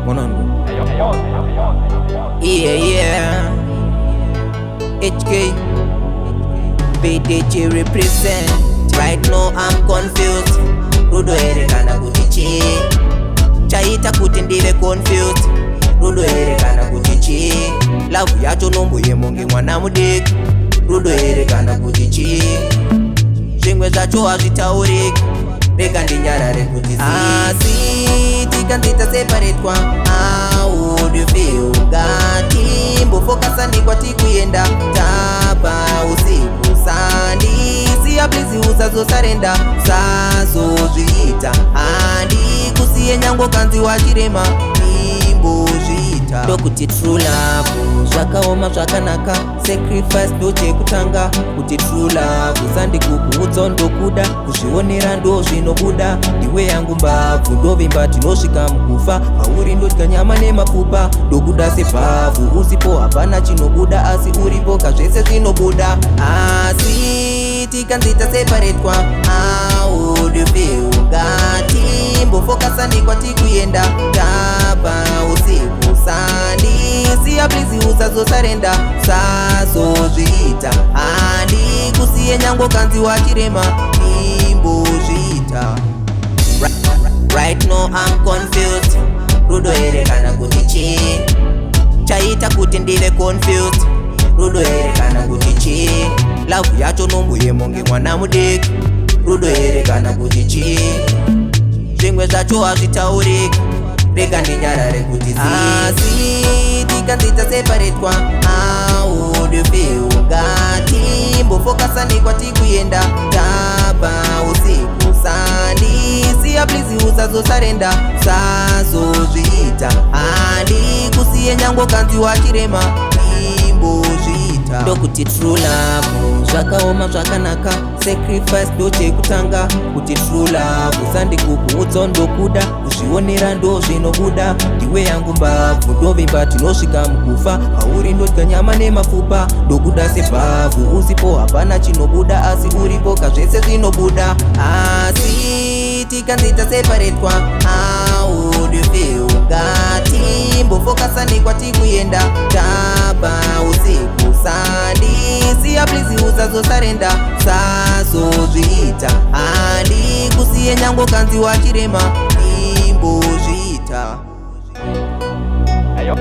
Monongo. Yeah. HK. BDG represent. Right now I'm confused. Rudo erekana kutichi. Chaita kuti ndive confused. Rudo erekana kutichi. Love yacho nombuye monge mwana mudiki. Rudo erekana kutichi. Zvimwe zvacho hazvitauriki. Rega ndinyarare kuti asi tikandita separatwa. How would you feel? Ngati mbofokasani kwati kuenda tapa usiku sandi siya please usazosarenda usazozviita handi kusiye nyango kanzi wachirema imbozviita ndokuti true love zvakaoma zvakanaka sacrifice ndo chekutanga kuti true love sandikukuudza ndokuda kuzvionera ndo zvinobuda ndiwe yangu mbabvu ndovimba tinosvika mukufa hauri ndodya nyama nemapfupa ndokuda sebhavhu usipo hapana chinobuda asi uripo kazvese zvinobuda asi tikanzita separatwa. How would you feel? Ngati mbofokasani kwati kuenda tapa usiku sandi siya please usazosarenda usazozviita handi kusiye nyango kanzi wachirema imbozviita. Right now I'm confused. Rudo erekana kuti chi chaita kuti ndive confused. Rudo erekana kuti chi love yacho nombuye monge mwana mudiki. Rudo erekana kuti chi zvimwe zvacho hazvitauriki. Rega ndinyarare kuti asi tikanzita separatwa. How would you feel? Ngati mbofokasani kwati kuenda tapa usiku sandi siya please usazosarenda usazozviita handi kusiye nyango kanzi wachirema imbozviita ndokuti true love zvakaoma zvakanaka sacrifice ndo chekutanga kuti true love sandikukuudza ndokuda kuzvionera ndo zvinobuda ndiwe yangu mbabvu ndovimba tinosvika mukufa hauri ndodya nyama nemapfupa ndokuda sebhavhu usipo hapana chinobuda asi uripo kazvese zvinobuda asi tikanzita separatwa. How would you feel? Ngati mbofokasani kwati kuenda tapa usiku sandi siya please usazosarenda usazozviita handi kusiye nyango kanzi wachirema imbozviita. Ayo.